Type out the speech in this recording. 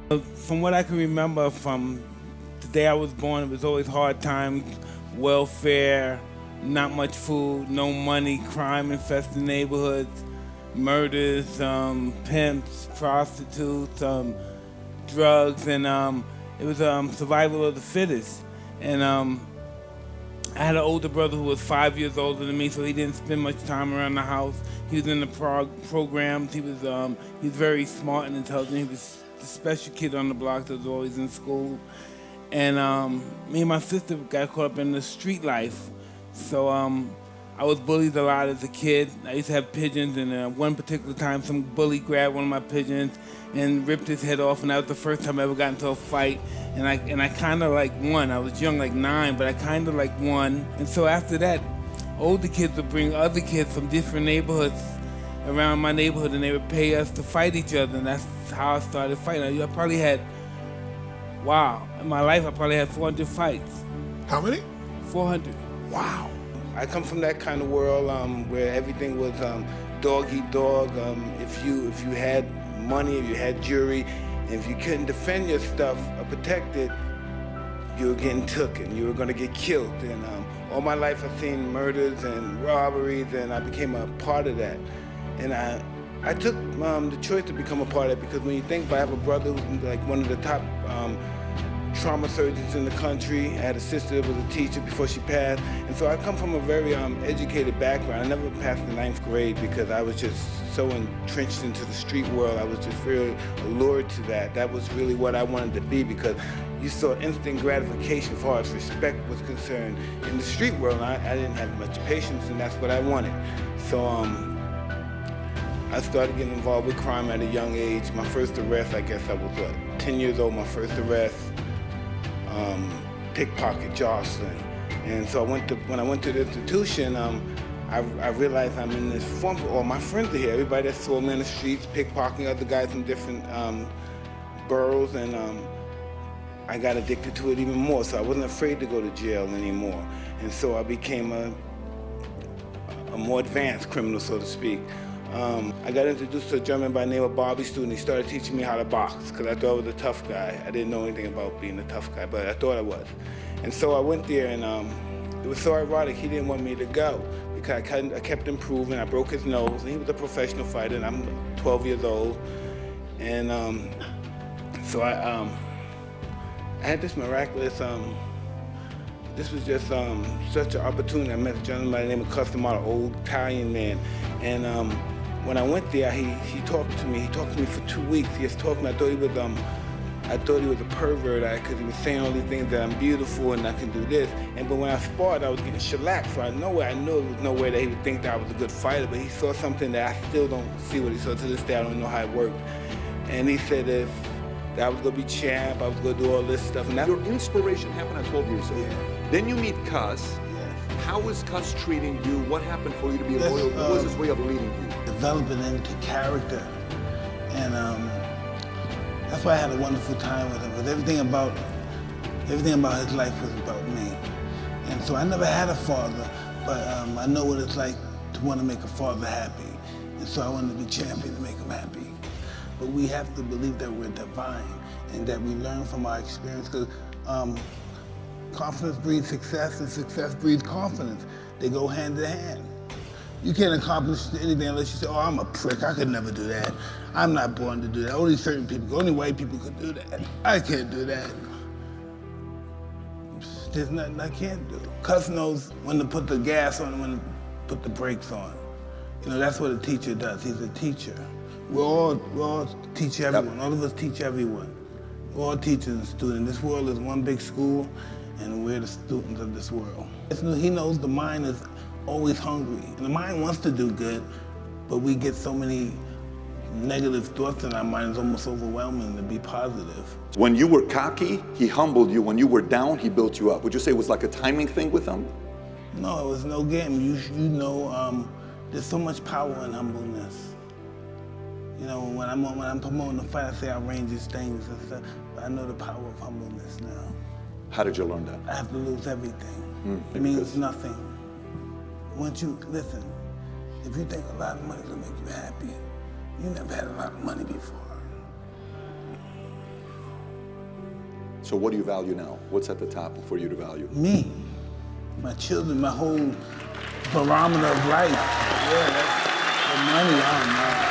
From what I can remember from the day I was born, it was always hard times, welfare, not much food, no money, crime-infested neighborhoods, murders, pimps, prostitutes, drugs, and it was survival of the fittest. And I had an older brother who was 5 years older than me, so he didn't spend much time around the house. He was in the programs. He was very smart and intelligent. He was the special kid on the block that was always in school. And me and my sister got caught up in the street life. So I was bullied a lot as a kid. I used to have pigeons, and one particular time some bully grabbed one of my pigeons and ripped his head off, and that was the first time I ever got into a fight. And I kind of like won. I was young, like 9, but I kind of like won. And so after that, older kids would bring other kids from different neighborhoods around my neighborhood, and they would pay us to fight each other, and that's how I started fighting. I probably had, in my life I probably had 400 fights. How many? 400. Wow. I come from that kind of world where everything was dog eat dog. If you had money, if you had jewelry, and if you couldn't defend your stuff or protect it, you were getting took and you were going to get killed. And all my life I've seen murders and robberies, and I became a part of that. And I took the choice to become a part of it because when you think about it, I have a brother who's like one of the top trauma surgeons in the country. I had a sister that was a teacher before she passed. And so I come from a very educated background. I never passed the 9th grade because I was just so entrenched into the street world. I was just really allured to that. That was really what I wanted to be because you saw instant gratification as far as respect was concerned. In the street world, I didn't have much patience, and that's what I wanted. So I started getting involved with crime at a young age. My first arrest, I guess I was 10 years old, my first arrest. Pickpocket, jostling. And so when I went to the institution, I realized I'm in this form, all my friends are here. Everybody that saw me in the streets, pickpocketing other guys from different boroughs, and I got addicted to it even more. So I wasn't afraid to go to jail anymore. And so I became a more advanced criminal, so to speak. I got introduced to a gentleman by the name of Bobby Student. He started teaching me how to box because I thought I was a tough guy. I didn't know anything about being a tough guy, but I thought I was. And so I went there, and it was so ironic. He didn't want me to go because I kept improving. I broke his nose, and he was a professional fighter, and I'm 12 years old. And so I had this miraculous, this was just such an opportunity. I met a gentleman by the name of Customado, an old Italian man. And when I went there, he talked to me. He talked to me for 2 weeks. He just talked to me. I thought he was a pervert because he was saying all these things that I'm beautiful and I can do this. But when I sparred, I was getting shellacked. So I knew there was no way that he would think that I was a good fighter. But he saw something that I still don't see what he saw to this day. I don't know how it worked. And he said that I was gonna be champ. I was gonna do all this stuff. And your inspiration happened at 12 years old. Yeah. Then you meet Cus. Yes. How was Cus treating you? What happened for you to be loyal? What was his way of leading you? Developing into character, and that's why I had a wonderful time with him. Because everything about his life was about me, and so I never had a father, but I know what it's like to want to make a father happy, and so I wanted to be champion to make him happy. But we have to believe that we're divine and that we learn from our experience, because confidence breeds success, and success breeds confidence. They go hand in hand. You can't accomplish anything unless you say, oh, I'm a prick, I could never do that. I'm not born to do that. Only certain people, only white people could do that. I can't do that. There's nothing I can't do. Cus knows when to put the gas on and when to put the brakes on. You know, that's what a teacher does. He's a teacher. We all teach everyone. All of us teach everyone. We're all teachers and students. This world is one big school, and we're the students of this world. He knows the mind is always hungry. And the mind wants to do good, but we get so many negative thoughts in our mind, it's almost overwhelming to be positive. When you were cocky, he humbled you. When you were down, he built you up. Would you say it was like a timing thing with him? No, it was no game. You know, there's so much power in humbleness. You know, when I'm promoting the fight, I say outrageous things and stuff, but I know the power of humbleness now. How did you learn that? I have to lose everything. It means nothing. Once you, listen, if you think a lot of money will make you happy, you never had a lot of money before. So what do you value now? What's at the top for you to value? Me, my children, my whole barometer of life. Yeah, that's the money. I don't know.